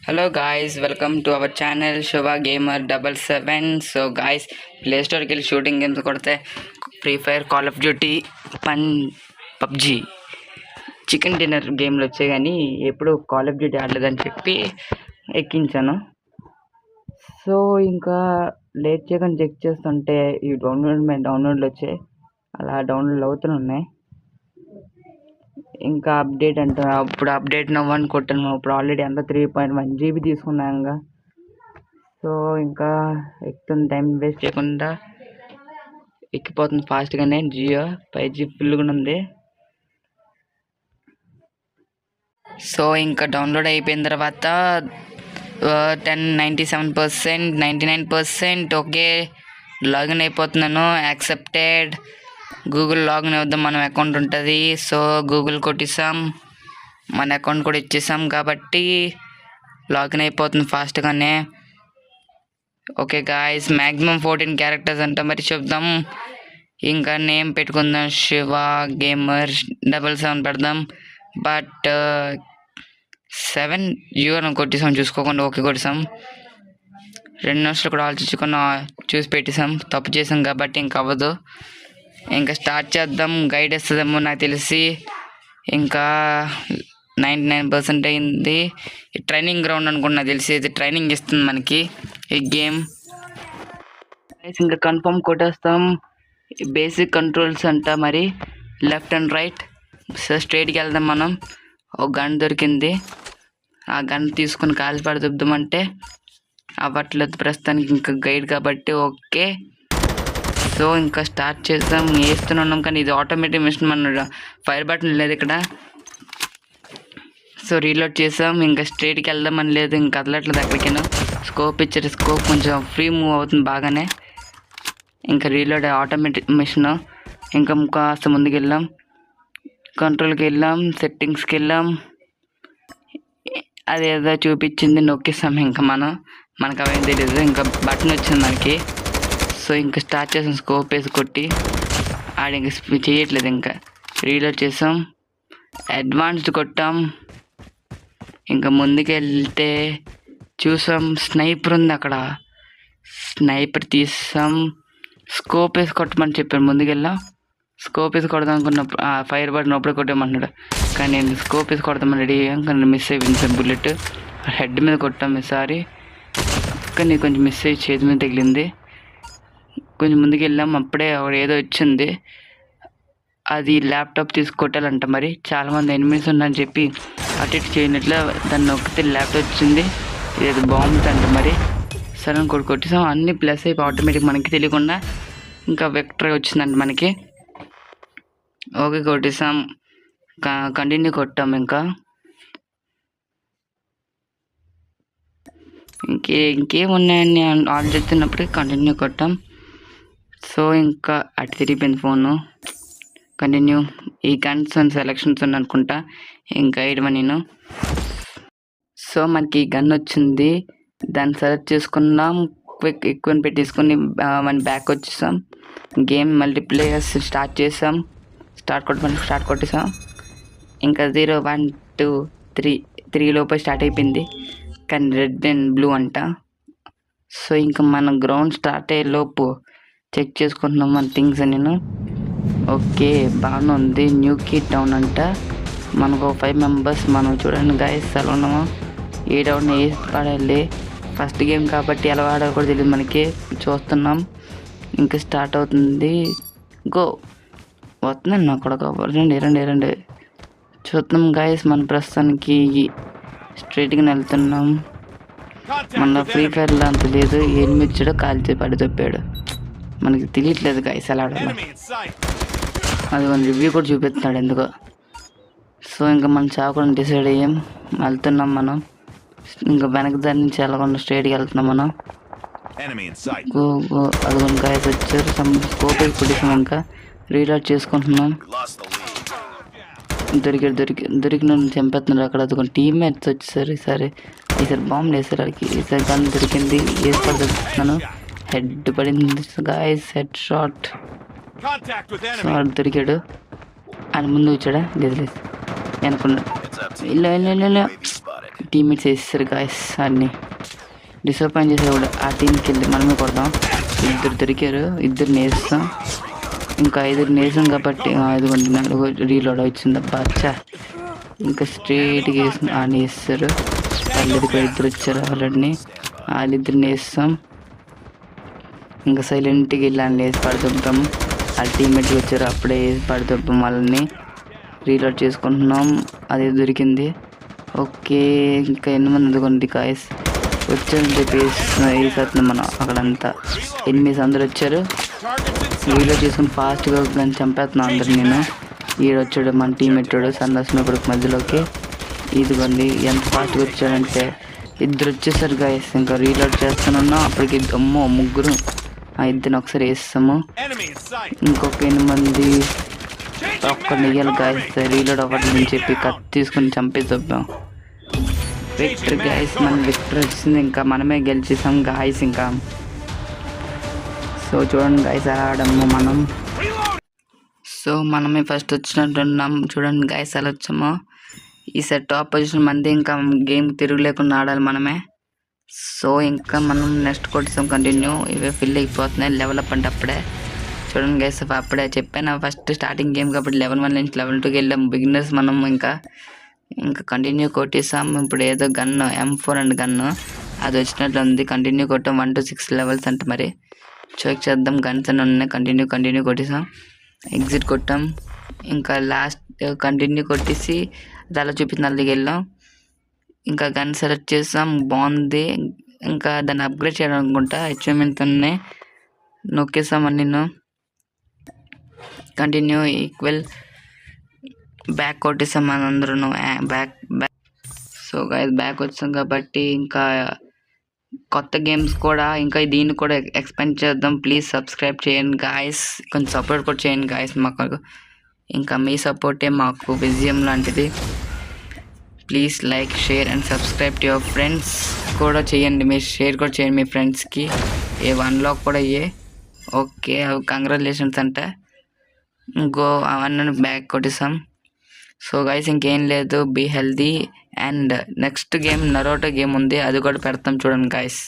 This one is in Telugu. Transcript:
Hello guys, welcome to our channel Shiva Gamer 77. So guys, Play Store के लिए शूटिंग गेम्स కొడితే free fire, call of duty, PUBG, chicken dinner గేమ్లు వచ్చాయి కానీ ఎప్పుడు కాల్ ఆఫ్ డ్యూటీ ఆడలేదని చెప్పి ఎక్కించాను. సో ఇంకా లేట్ చేయకుండా చెక్ చేస్తుంటే ఈ డౌన్లోడ్లు వచ్చాయి, అలా డౌన్లోడ్ అవుతున్నాయి. ఇంకా అప్డేట్ అంటే అప్పుడు అప్డేట్ నవ్వని కొట్టాను. ఇప్పుడు ఆల్రెడీ అంతా 3.1 GB తీసుకున్నాను. సో ఇంకా ఎక్కుతుంది, టైం వేస్ట్ చేయకుండా ఎక్కిపోతుంది ఫాస్ట్గానే. జియో 5G ఫుల్గా ఉంది. సో ఇంకా డౌన్లోడ్ అయిపోయిన తర్వాత 97%, 99% ఓకే, లాగిన్ అయిపోతున్నాను. యాక్సెప్టెడ్, గూగుల్ లాగిన్ అవుదాం, మనం అకౌంట్ ఉంటుంది. సో గూగుల్ కొట్టేసాం, మన అకౌంట్ కూడా ఇచ్చేసాం కాబట్టి లాగిన్ అయిపోతుంది ఫాస్ట్గానే. ఓకే గాయస్, మ్యాక్సిమం 14 క్యారెక్టర్స్ అంట, మరి చెప్దాం. ఇంకా నేమ్ పెట్టుకుందాం, శివ గేమర్ 77 పెడదాం. బట్ 7 అని కొట్టేసాం చూసుకోకుండా. ఓకే కొట్టేసాం. 2 నిమిషాలు కూడా ఆలోచించుకున్నా చూసి పెట్టేసాం. తప్పు చేసాం కాబట్టి ఇంక అవ్వదు. ఇంకా స్టార్ట్ చేద్దాం. గైడ్ ఇస్తుందేమో నాకు తెలిసి. ఇంకా 99% అయింది. ట్రైనింగ్ గ్రౌండ్ అనుకున్నా తెలిసి, ఇది ట్రైనింగ్ ఇస్తుంది మనకి ఈ గేమ్. ఇంకా కన్ఫర్మ్ కొట్టేస్తాం. బేసిక్ కంట్రోల్స్ అంట, మరి లెఫ్ట్ అండ్ రైట్. సో స్ట్రైట్కి వెళ్దాం మనం. ఒక గన్ దొరికింది, ఆ గన్ తీసుకుని కాల్చిపడి దుబ్దామంటే అవ్వట్లేదు ప్రస్తుతానికి. ఇంకా గైడ్ కాబట్టి ఓకే. సో ఇంకా స్టార్ట్ చేద్దాం. వేస్తున్నాం కానీ ఇది ఆటోమేటిక్ మిషన్, మన ఫైర్ బటన్ లేదు ఇక్కడ. సో రీలోడ్ చేసాం. ఇంకా స్ట్రైట్కి వెళ్దామని లేదు, ఇంకా కదలట్లేదు ఎక్కడికైనా. స్కోప్ ఇచ్చారు, స్కోప్ కొంచెం ఫ్రీ మూవ్ అవుతుంది బాగానే. ఇంకా రీలోడ్ ఆటోమేటిక్ మిషన్. ఇంకా కాస్త ముందుకు వెళ్ళాం, కంట్రోల్కి వెళ్ళాం, సెట్టింగ్స్కి వెళ్ళాం. అదేదో చూపించింది నొక్కిస్తాం. ఇంకా మనకు అవేం తెలియదు. ఇంకా బటన్ వచ్చింది మనకి. సో ఇంకా స్టార్ట్ చేసాం, స్కోప్ వేసి కొట్టి. ఆడ ఇంకా చేయట్లేదు. ఇంకా రీలోడ్ చేసాం, అడ్వాన్స్డ్ కొట్టాం. ఇంకా ముందుకు వెళ్తే చూసాం స్నైపర్ ఉంది అక్కడ. స్నైపర్ తీసాం. స్కోప్ వేసి కొట్టమని చెప్పాను. ముందుకెళ్ళాం, స్కోప్ వేసి కొడదాం అనుకున్నప్పుడు ఫైర్ బటన్ అప్పుడే కొట్టామన్నాడు. కానీ నేను స్కోప్ వేసి కొడదామని రెడీ అయ్యాం, కానీ మిస్ అయిపోయింది సార్. బుల్లెట్ హెడ్ మీద కొట్టాం ఈసారి, కానీ కొంచెం మిస్ అయ్యి చేతి మీద తగిలింది. కొంచెం ముందుకు వెళ్ళాం, అప్పుడే ఏదో వచ్చింది. అది ల్యాప్టాప్ తీసుకొట్టాలంట. మరి చాలామంది ఎనిమిస్ ఉన్నారని చెప్పి అటు ఇటు చేయనట్ల దాన్ని నొక్కితే ల్యాప్టాప్ వచ్చింది. ఇది బాగుంది అంట. మరి సరే కొట్టేసాం. అన్నీ ప్లస్ అయిపోయి ఆటోమేటిక్ మనకి తెలియకుండా ఇంకా వెక్టర్ వచ్చిందంట మనకి. ఓకే కొట్టేసాం, కంటిన్యూ కొట్టాం. ఇంకా ఇంకేమున్నాయని ఆలోచిస్తున్నప్పటికీ కంటిన్యూ కొట్టాం. సో ఇంకా అటు తిరిగిపోయింది ఫోను. కంటిన్యూ. ఈ గన్స్ అండ్ సెలక్షన్స్ ఉంది అనుకుంటా, ఇంకా వేయడమని నేను. సో మనకి ఈ గన్ వచ్చింది, దాన్ని సెలెక్ట్ చేసుకున్నాం. క్విక్ ఎక్కువ పెట్టేసుకుని మన బ్యాక్ వచ్చేసాం. గేమ్ మల్టీప్లేయర్స్ స్టార్ట్ చేసాం. స్టార్ట్ కొట్టేసాం. ఇంకా 0, 1, 2, 3 లోపల స్టార్ట్ అయిపోయింది. కానీ రెడ్ అండ్ బ్లూ అంట. సో ఇంకా మన గ్రౌండ్ స్టార్ట్ అయ్యే లోపు చెక్ చేసుకుంటున్నాం మన థింగ్స్. నేను ఓకే బాగానే ఉంది. న్యూ కిడ్ డౌన్ అంట. మనకు 5 మెంబర్స్. మనం చూడండి గాయస్ ఎలా ఉన్నామో. ఏ డౌన్ ఏ పడాలి. ఫస్ట్ గేమ్ కాబట్టి ఎలా ఆడాలో కూడా తెలియదు మనకి. చూస్తున్నాం. ఇంకా స్టార్ట్ అవుతుంది. గో వస్తున్నాను నాకు కూడా. రండి చూస్తున్నాం గాయస్. మన ప్రస్తుతానికి స్ట్రైట్గా వెళ్తున్నాం. మన ఫ్రీ ఫైర్లో అంత లేదు. ఏమి ఇచ్చాడో కాల్చి పడి తప్పాడు. మనకి తెలియట్లేదు గాయస్ ఎలా ఆడాలి. అది మన రివ్యూ కూడా చూపిస్తున్నాడు ఎందుకో. సో ఇంకా మనం చావకుండా డిసైడ్ అయ్యాం, వెళ్తున్నాం మనం. ఇంకా వెనక దాని నుంచి వెళ్ళకుండా స్ట్రైట్గా వెళ్తున్నాం మనం. అదిగోండి గాయస్ వచ్చారు. స్కోప్ కొట్టేసాం. ఇంకా రీలోడ్ చేసుకుంటున్నాం. దొరికిన చంపేస్తున్నారు అక్కడ. అదిగోండి టీమ్మేట్స్ వచ్చేసారు. ఈసారి బాంబులు వేసారు అడికి. ఈసారి గన్ దొరికింది, వేసి పడుతున్నాను. హెడ్ పడింది గాయస్, హెడ్ షాట్. దొరికాడు. ఆయన ముందు వచ్చాడా? లేదు అనుకున్నాడు. ఇలా టీమ్మేట్స్ వేస్తారు గాయస్. అన్ని డిసప్పాయింట్ చేసేవాడు. ఆ టీంకి వెళ్ళి మనమే కొడదాం. ఇద్దరు దొరికారు, ఇద్దరు నేస్తాం. ఇంకా 5 నేసాం కాబట్టి 5 రీలోడ్ వచ్చింది. బాచ్చా ఇంకా స్ట్రైట్గా వేసి వేస్తారు. వాళ్ళిద్దరు ఇద్దరు వచ్చారు ఆల్రెడీ. వాళ్ళిద్దరు నేస్తాం. ఇంకా సైలెంట్గా వెళ్ళి అని వేసి పడుతుంటాం. ఆ టీమ్మేట్స్ వచ్చారు, అప్పుడే వేసి పడుతుంటాం. వాళ్ళని రీలోడ్ చేసుకుంటున్నాం. అది దొరికింది. ఓకే ఇంకా 8 మంది అందుకోండి గాయస్ వచ్చారని చెప్పి వేసేస్తున్నాం మనం. అక్కడంతా ఎనిమిది అందరు వచ్చారు. రీలోడ్ చేసుకుని ఫాస్ట్గా దాన్ని చంపేస్తున్నాం అందరు. నేను ఈడొచ్చాడు మన టీం పెట్టాడు సందర్శన కొడుకు మధ్యలోకి. ఇదిగోండి ఎంత ఫాస్ట్గా వచ్చాడంటే ఇద్దరు వచ్చేసారు గాయస్. ఇంకా రీలోడ్ చేస్తున్నాం. అప్పటికి అమ్మో ముగ్గురు. ఆ ఇద్దరిని ఒకసారి వేస్తాము. ఇంకొక 8 మంది ఒక్కడిని వెయ్యాలి గాయస్. రీలోడ్ అవ్వట్లేదని చెప్పి కత్తి తీసుకుని చంపేద్దాం. విక్టర్ గాయస్, మన విక్టర్ వచ్చింది. ఇంకా మనమే గెలిచేసాం గాయస్. ఇంకా సో చూడండి గాయస్ ఎలా ఆడాము మనం. సో మనమే ఫస్ట్ వచ్చినట్టున్నాం. చూడండి గాయస్ ఎలా వచ్చామో. ఈసారి టాప్ పొజిషన్ మంది. ఇంకా గేమ్ తిరుగులేకుండా ఆడాలి మనమే. సో ఇంకా మనం నెక్స్ట్ కొట్టేసాం కంటిన్యూ. ఇవే ఫిల్ అయిపోతున్నాయి. లెవెల్ అప్ అంటే అప్పుడే చూడండి గైస్. అప్పుడే చెప్పాను ఫస్ట్ స్టార్టింగ్ గేమ్ కాబట్టి level 1 నుంచి level 2కి వెళ్ళాం. బిగినర్స్ మనం. ఇంకా కంటిన్యూ కొట్టేసాం. ఇప్పుడు ఏదో గన్ను M4 అండ్ గన్ను అది వచ్చినట్లు ఉంది. కంటిన్యూ కొట్టాం. 1 to 6 లెవెల్స్ అంటే మరి చెక్ చేద్దాం. గన్స్ అని ఉన్నాయి. కంటిన్యూ కొట్టేసాం. ఎగ్జిట్ కొట్టాం. ఇంకా లాస్ట్ కంటిన్యూ కొట్టేసి అది అలా చూపించిన అಲ್ಲಿకి వెళ్ళాం. ఇంకా గన్ సెలెక్ట్ చేసాం. బాగుంది. ఇంకా దాన్ని అప్గ్రేడ్ చేయడం అనుకుంటా. అచీవ్మెంట్ ఉన్నాయి. నొక్కేసామని నేను కంటిన్యూ ఈక్వల్ బ్యాక్ కొట్టేసాం మనందరూ. బ్యాక్. సో గైస్ బ్యాక్ వచ్చాం కాబట్టి ఇంకా కొత్త గేమ్స్ కూడా ఇంకా దీన్ని కూడా ఎక్స్పెండ్ చేద్దాం. ప్లీజ్ సబ్స్క్రైబ్ చేయండి గాయస్. కొంచెం సపోర్ట్ కూడా చేయండి గాయస్. మాకు ఇంకా మీ సపోర్టే మాకు విజయం లాంటిది. Please like, share and subscribe to your friends కూడా చేయండి. మీరు షేర్ కూడా చేయండి మీ ఫ్రెండ్స్కి. అన్లాక్ కూడా అయ్యే. ఓకే కంగ్రాచులేషన్స్ అంటే అవన్నీ బ్యాక్ కొట్టేసాం. సో గైస్ ఇంకేం లేదు. Be healthy. And next game Naruto game ఉంది. అది కూడా పెడతాం చూడండి గైస్.